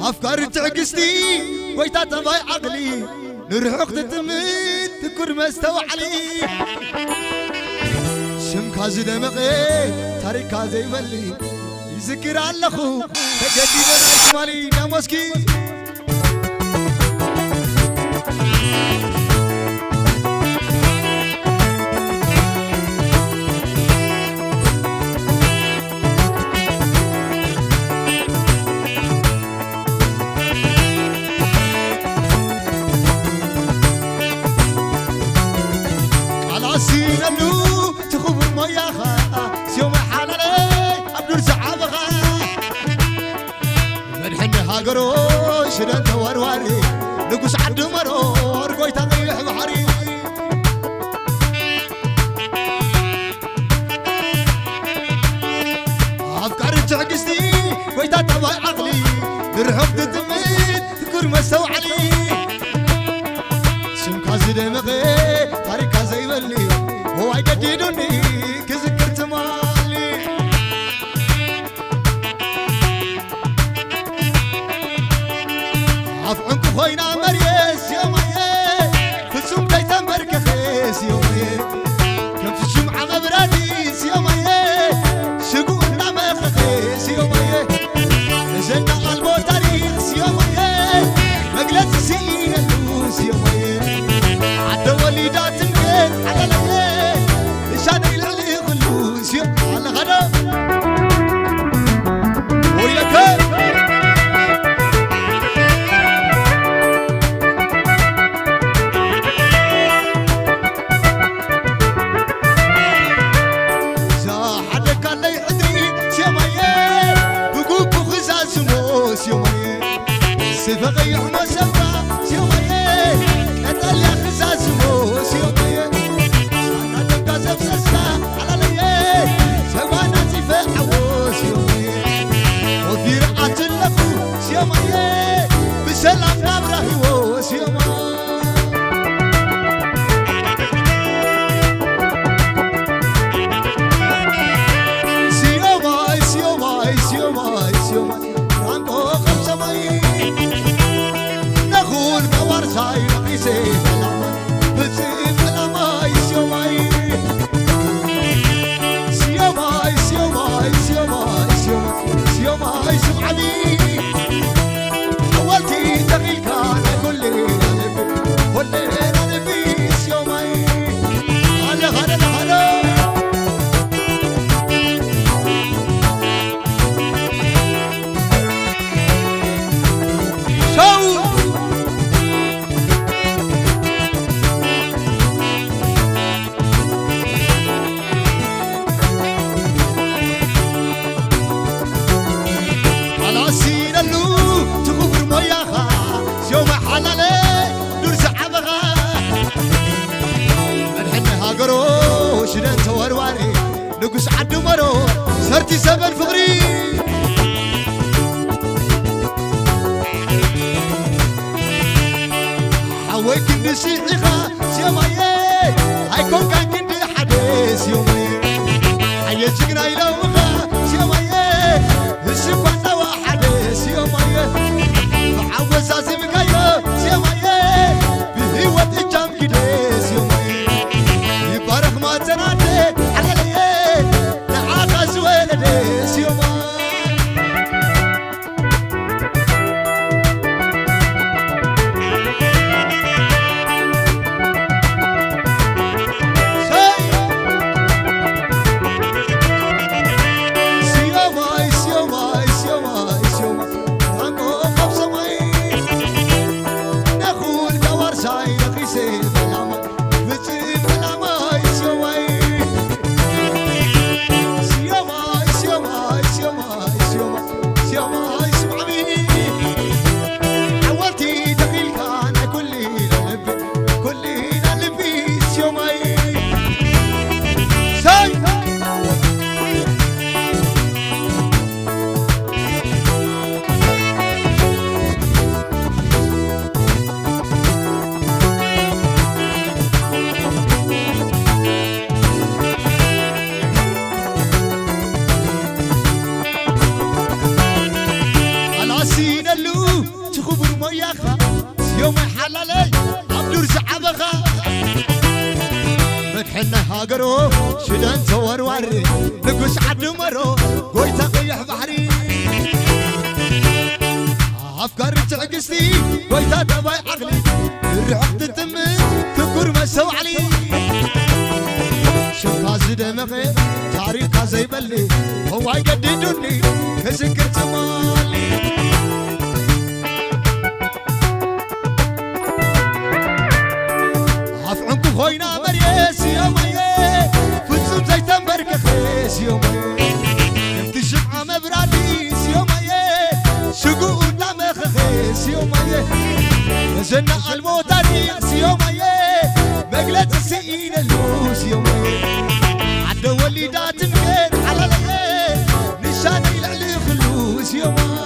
أفكار تعكستي ويتا تباي عقلي نرحق تتمت تكر مستوى علي شم كازي دمقي تاريخ كازي ملي يذكر علخو تجدي بنا إسمالي ناموسكي سينلو تخوف المياخا سيوم حالي أبدور زعابخا من حن هاقرو شرن تورواري نقوس عد مرور قوي تضيح بحري أفكار تعكستي قوي تطبع عقلي درحب تتميد تكر مسو علي شمكازي دمغي تاريخ كازي ملي هو يقددني كذكرت مالي عفعنك خوينا مريس يومي فسوم دايتا مركخيس يومي كم في الشمعة مبراديس يومي شقونا مخخيس يومي نزلنا قلبو تاريخ يومي مقلت سين اللوس يومي عدو وليدات البيت على البيت لشان يلعلي خلوس على غدا ويلك زاحدك اللي يحدي سيمايه بقوك وخزاز موس يوميه سفقي يحمى سفا سيمايه قتل يا خزاز موس يوميه سانا دمكا زفزسا على ليه سوانا زفا عوس يوميه وفي رعات اللفو سيمايه بسلام نابره يوس يوميه نخول بورساي رقيسي بزيف الأماي سيوماي سيوماي سيوماي سيوماي سيوماي سمعبي أولتي دقيل كان كل نبي سيوماي هلا هلا هلا شدن تورواري نقص عدو مرو سرتي سبن فغري حويك النسيحة سيومايه هايكون كان كندي حديث يومي حيا جقنا يلوغا سيومايه السفانا وحديث يومايه فعوز عزيم كايو سيومايه بهيوة الجام كديس يومايه يبارك ما تنادي على ليه نعاقز ولدي سيوما تخبر مياخا يوم حلالي عبدور سحبخا مدحنا هاجرو شدان صور وري نقص عد مرو قويتا قيح بحري أفكار تعقستي قويتا تباي عقلي الرعب تتم تكور مسو علي شوف كازي دمغي تاريخ كازي بلي هو يقددوني كسكر تمالي عفعنكو خوينا مريس يومي فتسم زي تنبرك خيس يومي انت شبعة مبراديس يومي شقو قدامك خيس يومي نزلنا الموتانيس يومي مقلت السئين اللوس يومي عدو وليدات مكين على ليه نشاني لعلي خلوس يومي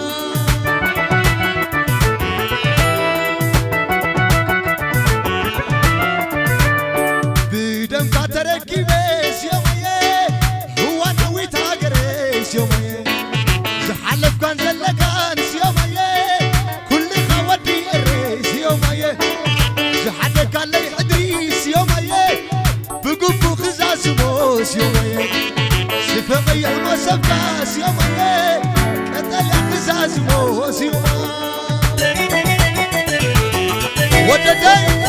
بدم كاتركي بيس يومي هو نوي تاقريس يومي زحلف كان زلقانس يومي كل خواتي الريس يومي زحلف كان لي حدريس يومي بقفو خزاز موس يومي شفقي المسباس يومي كتل خزاز موس يومي وددي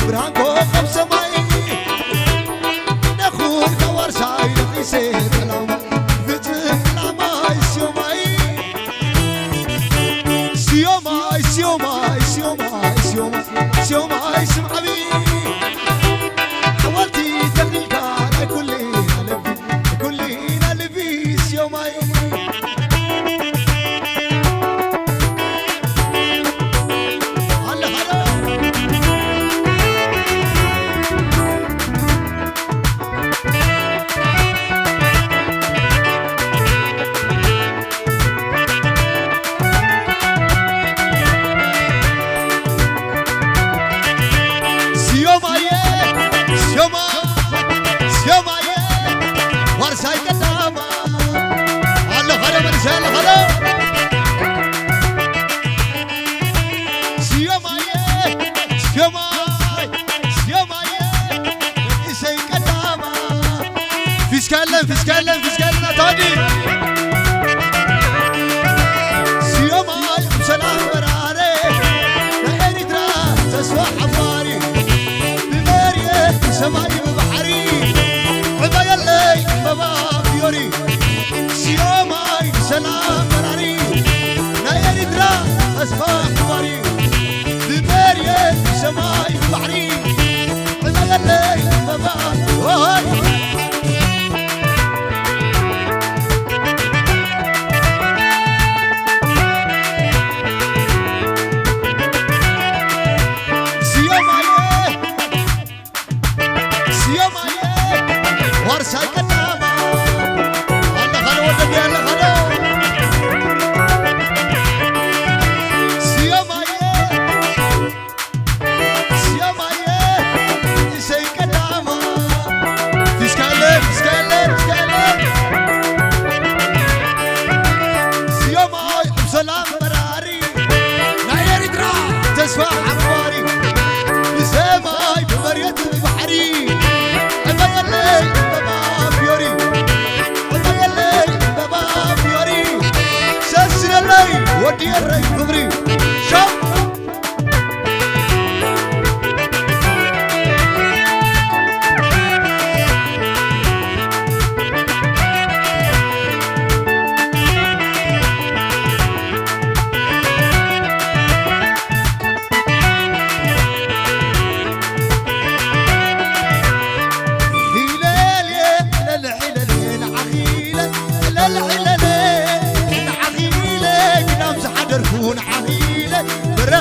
برانكو خمسة ماي نخور كوار ساي نخيسي كلام بيتك لاماي سيوماي سيوماي سيوماي سيوماي سيوماي سيوماي سمعبي حوالتي تغلقان كلنا لبي سيوماي فيسكالن تادي سيوماي بسلام براري نهيرترا تسوى حفاري بماريه سماي ببحري عبايا اللي بابا فيوري سيوماي بسلام براري نهيرترا تسوى حفاري بماريه سماي ببحري عبايا اللي بابا تسوى حفاري بسماي بمرية البحري عبايا الليل بابا فيوري عبايا الليل بابا فيوري سلسل الليل ودي الري فغري شوف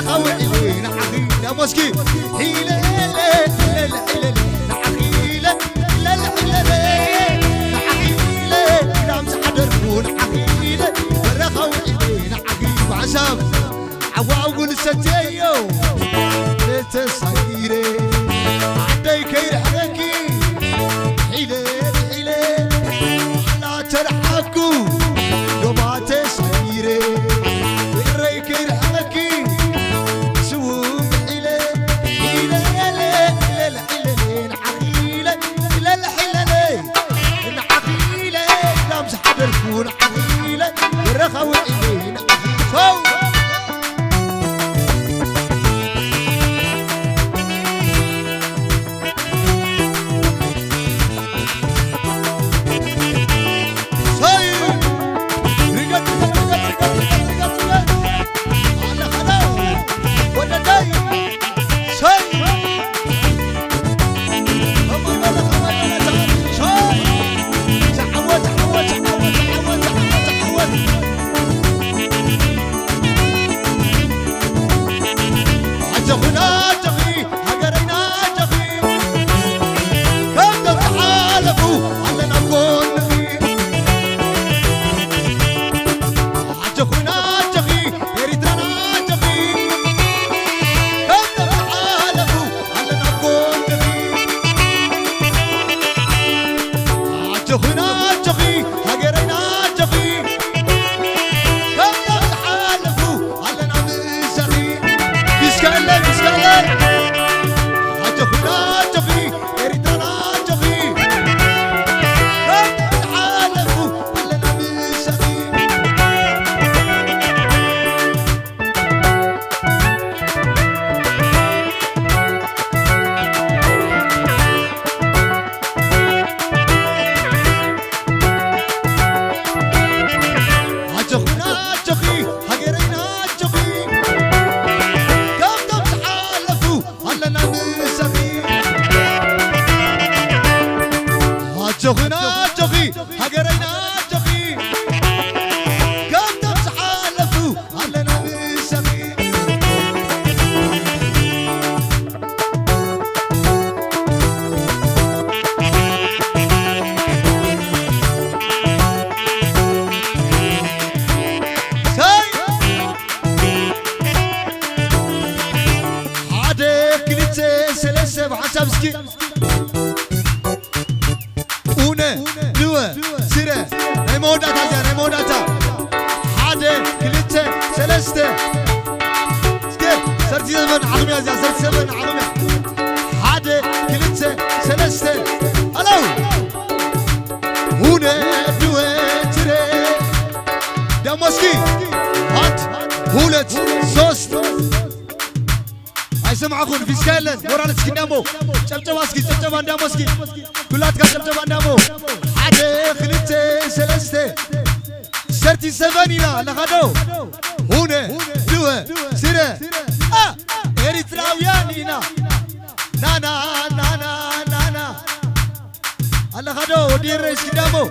خويلين عقيلة مسكين حيلة حيلة عقيلة عقيلة نام سحدرون عقيلة برا خويلين عقيلة عسام عواقل ستيو دومات سايري عدي كير حكي حيلة حيلة لا ترحكو دومات سايري ويري كير حكي سوم حيلة حيلة حيلة حيلة حيلة حيلة حيلة حيلة لامس حبركون حيلة ورخوا إلينا جخنا جخي هجرينا جخي كم تحالفوا علنا بالسخي عادي كليتي سلسة بحسابسكي سيرة ريموداتا زي ريموداتا حادي كليتة سلسة سكيب سرتي زمن عظمي زي سرتي زمن عظمي حادي كليتة سلسة ألو هنا دوة تري داموسكي هات هولت صوص سمع أخون في سكالن ورا نسكنامو شبشباسكي شبشبان داموسكي كلاتك شبشبان دامو حادي خليتي سلسة سرتي سفانينا لخدو هنا دوه سيرة إريتراويانينا نانا نانا نانا لخدو دير نسكنامو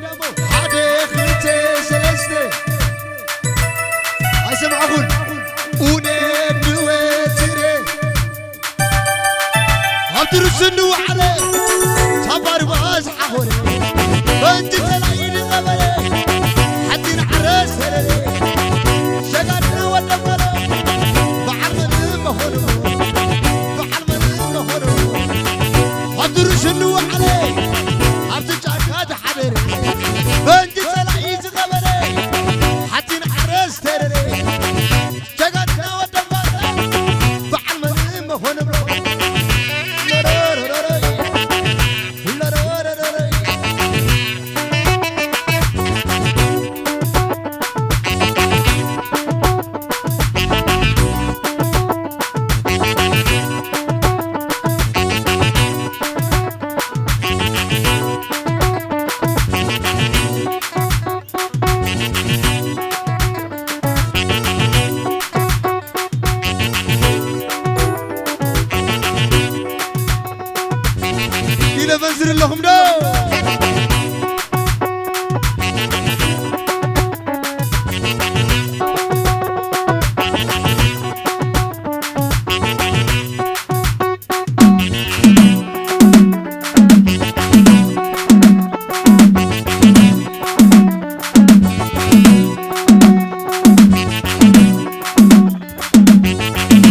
حادي خليتي سلسة سمع أخون هنا دوه سيرة ترسلوا عليه صبر باز حوري انت تلاقيني قبلي حدين عرس هلالي شغلنا ودمرو بعرض مهولو بعرض مهولو ترسلوا عليه ارتجعك هذا حبيري انت تلاقيني قبلي حدين عرس هلالي شغلنا ودمرو بعرض مهولو بنزل لهم دو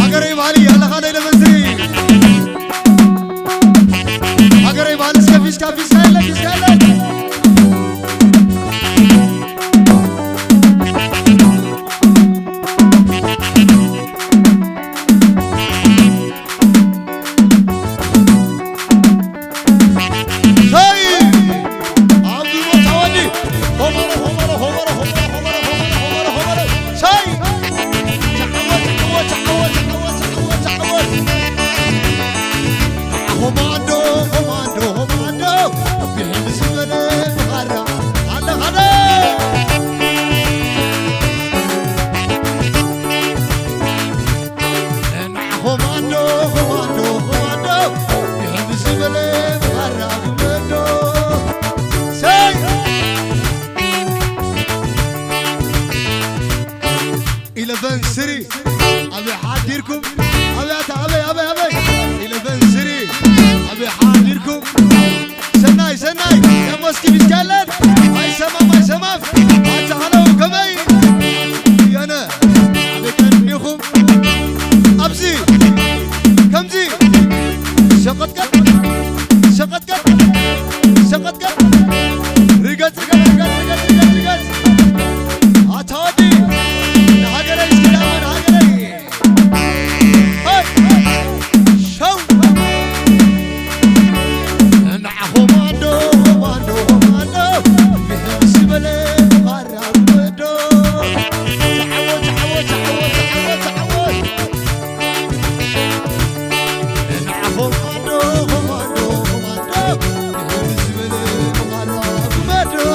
أقرب علي هلا خلينا بنزل خماندو خماندو يهمس بلي مغرق مدو سي 11 سري أبي حاضركم أبي 11 سري أبي حاضركم سناي يا موسكي بيتكلم هاي سمام حتى هلا وكمي أنا أبي كنيخم أبزي كمزي شقت رجعت أتادي هاجري سلام هاجري هاي شو نعهم ماندو بهمس بلي غرام بدو تعود نعهم ماندو بهمس بلي غرام بدو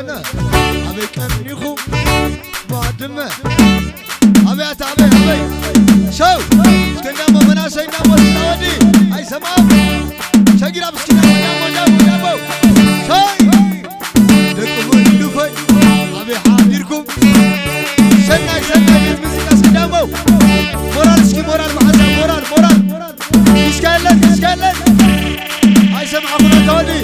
أنا أبي كنيخو بعدما أبي شو كنا ما مناسينا وسنودي أي سمام شجرة بس كنا جابو شاي دكتور لوفي أبي حاضركم سناي المزيكا سدامو مورال محزن مورال إسكالن أي سمع أخونا تودي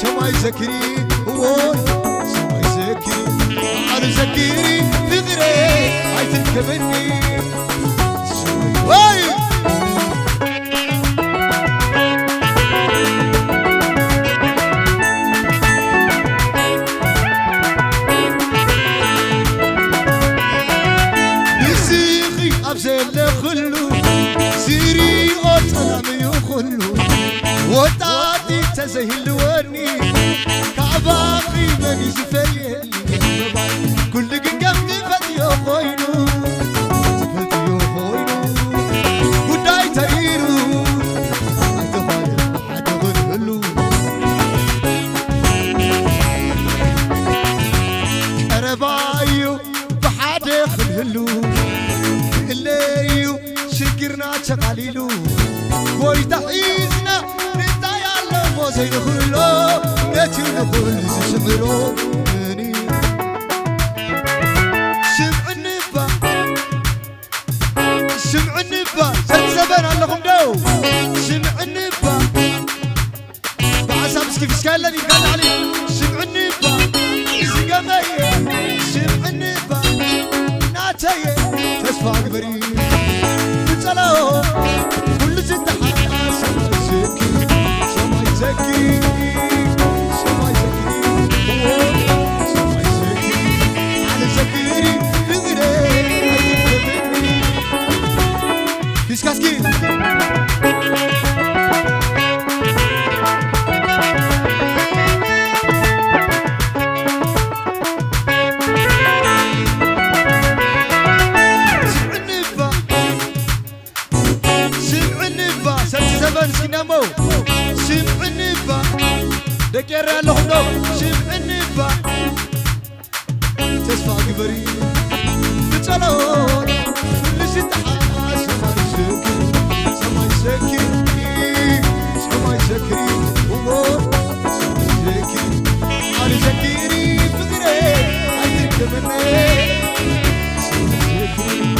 سماي زكري ووي سماي زكري أنا زكري في غيري عايز تكملني ووي بسيخي أبزل خلو سيري أطلع يخلو وطاطي تزهل وني كعباقي من زفيل كل قم فتيو خوينو وداي تغيرو حد غلو كربايو بحد خلهلو الليو شكرنا تقاليلو وي تحيزنا زين خلو نتي نقول سمرو مني سمع النبا زبن علىكم دو سمع النبا بعصا مسكي فسكالني قال علي سمع النبا سقمي سمع النبا ناتي تسفى قبري بتصلو كل ست حاجة سماي زكي سماي زكي على زكيري بغيري فيسكاسكي فاقبري بتلون كل شي تحاس سماي سكري سماي سكري سماي سكري أنا سكري فكري عايزك مني سماي سكري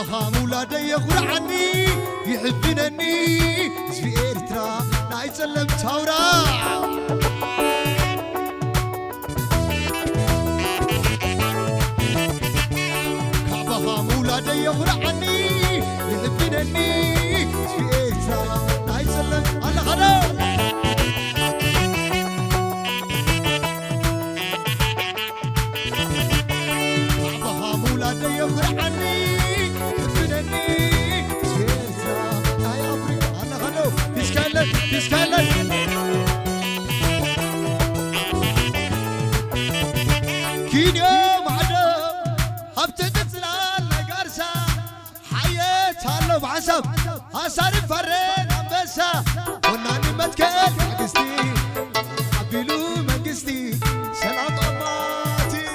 كابها مولادي يغرعني يحبنني زفي إرترا لا يسلم تورا كابها مولادي يغرعني يحبنني زفي إرترا لا يسلم الله خلاص كينيا معدو هبتت زلال نقرسا حيات هلو بعصب هسار فرين أمبسا وناني متكال قستي عبيلو منقستي سلام أماتي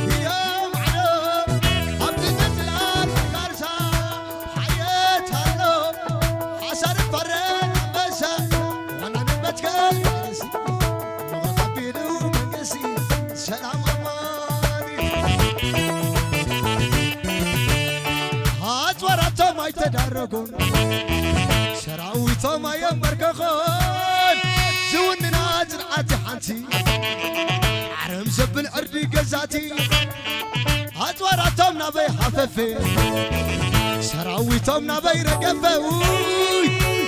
كينيا معدو هبتت زلال نقرسا حيات هلو هسار فرين أمبسا وناني متكال قستي سلام أماني هات ورطة ما يتدرقون شراويته ما يمركخون زوننا زرعاتي حانتي عرم زبن عردي قزاتي هات ورطة نبي حففي شراويته نبي رقفوي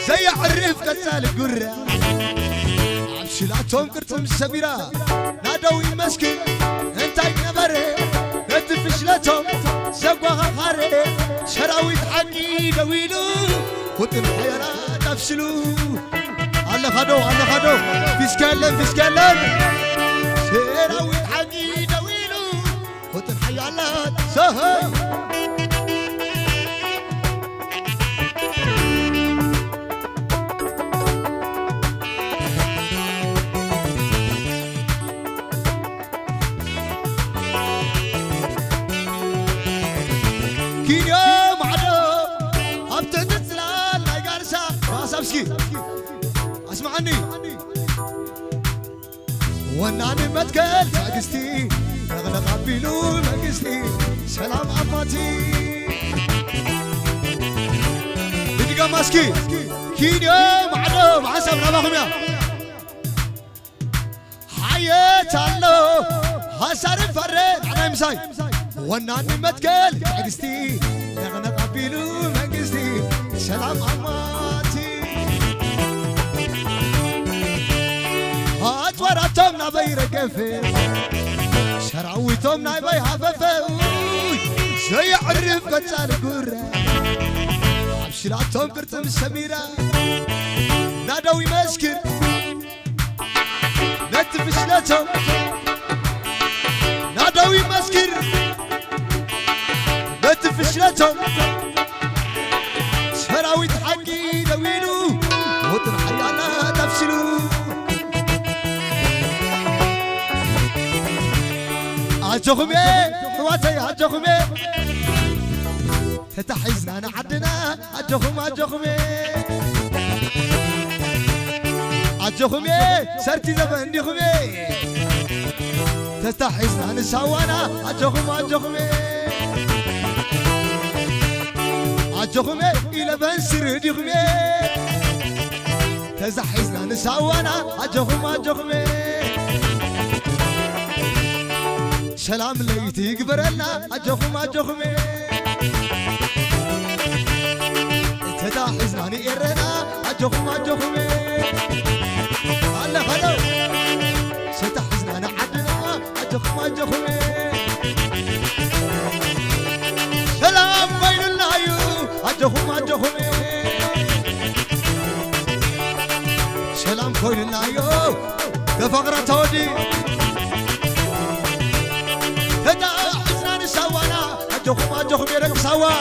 زي عرف قتال قرة شلاتهم قرطم السبيرة نادوي مسكين انتاي نبري نتفشلتهم سقوها خاري شراويت حقي دويلو وطن حيانا تفشلو الله خدو فيسكالن شراويت حقي دويلو وطن حيانا سهي كينيا معدو هبتت زلال لا يقارسا راسبسكي اسمعني وناني متكل تاقستي نغلق عبيلو مقستي سلام عماتي بدقا ماسكي كينيا معدو بحسب نباهم يا حيات الله هسار فرد على مساي وناني متكل تاقستي نغلق عبيلو مقستي سلام عماتي هات وراتهم نبي رقفي شراويتهم نبي حففوي زي عرف قتال قرة عبشلاتهم قرطم السميرة نادوي مسكر نتفشلتهم نادوي مسكر نتفشلتهم شراويت حقي دويلو وطن حيانا تفشلو عجوخمي رواتي عجوخمي تتحيزنا انا عدنا عجوخمي سرتي زبن ديخمي تتحيزنا نسوانا عجوخمي إلى بنسر ديخمي تزحيزنا نسوانا عجوخمي سلام ليتي قبرنا عجوخمي تتحيزنا إرنا عجوخمي الله خلو ستحيزنا عدنا عجوخمي سلام بين اللايو عجوخمي سلام بين اللايو كفقرة تودي هدا حزنا نسوانا عجوخمي رقم سوا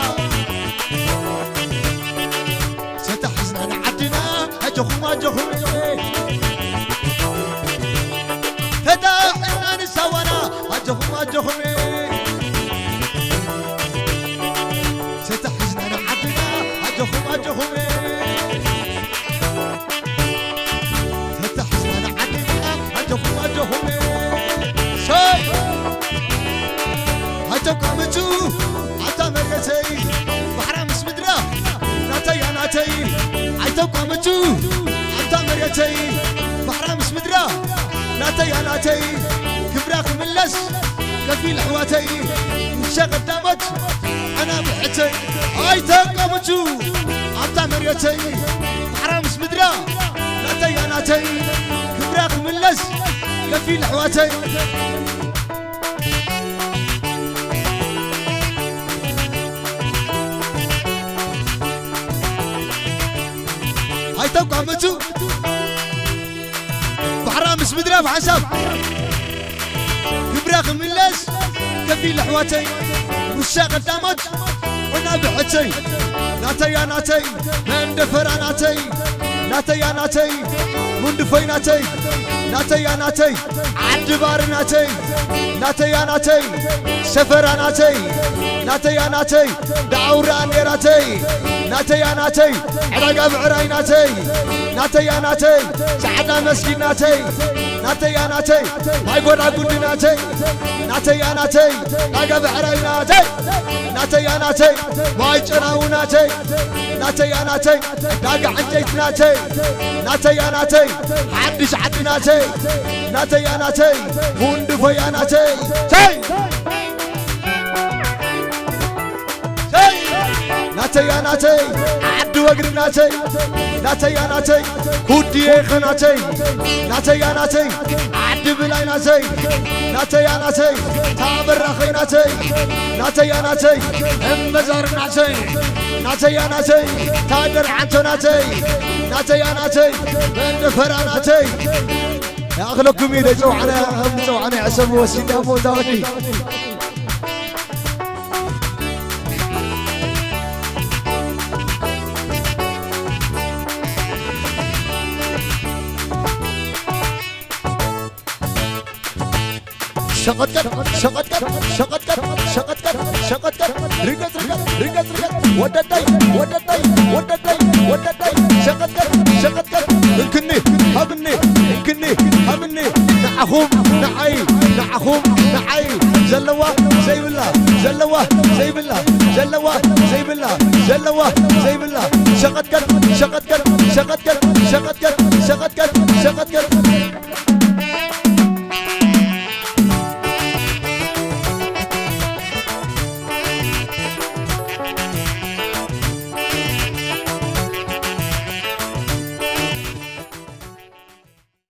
ستحزنا عدنا عجوخمي هدا حزنا نسوانا عجوخمي ستحزنا عدنا عجوخمي ستحزنا عدنا عجوخمي شاي قامتو عتا مريتي بحرام اسمدرا ناتي ناتي عيتو قامتو عتا مريتي بحرام اسمدرا ناتي ناتي كبراك ملس كفيل حواتي وشا قدامت انا بحتي عيتو قامتو عتا مريتي بحرام اسمدرا ناتي ناتي كبراك ملس كفيل حواتي هاي توقع متو بحرام اسمدرا بحسب كبراخ ملس كفيل حواتي وشا قدامت وانا بحتي ناتي يا ناتي من دفرا ناتي ناتي يا ناتي من دفي ناتي ناتي يا ناتي عدبار ناتي ناتي يا ناتي سفرا ناتي ناتي يا ناتي دعوران ناتي ناتي يا ناتي عراق بعراي ناتي ناتي يا ناتي سعدا مسكين ناتي ناتي يا ناتي ما يقول عقود ناتي ناتي يا ناتي عراق بعراي ناتي ناتي يا ناتي ما يجراو ناتي ناتي يا ناتي داق عجيت ناتي ناتي يا ناتي حدش عد ناتي ناتي يا ناتي وندفو يا ناتي ناتي يا ناتي عد وقر ناتي ناتي يا ناتي كودي خناتي ناتي يا ناتي عد بلاي ناتي ناتي يا ناتي تابر اخي ناتي ناتي يا ناتي امزار ناتي ناتي يا ناتي تادر عنتو ناتي ناتي يا ناتي من فرا ناتي يا اغلبكم يدي سوعنا عسب وسيدة موتاكي شقت شقت شقت شقت شقت رقت رقت ودتي ودتي ودتي ودتي شقت شقت انكني هبني انكني هبني نعخوم نعي نعخوم نعي زلوا زي بالله زلوا زي بالله زلوا زي بالله زلوا زي بالله شقت شقت شقت شقت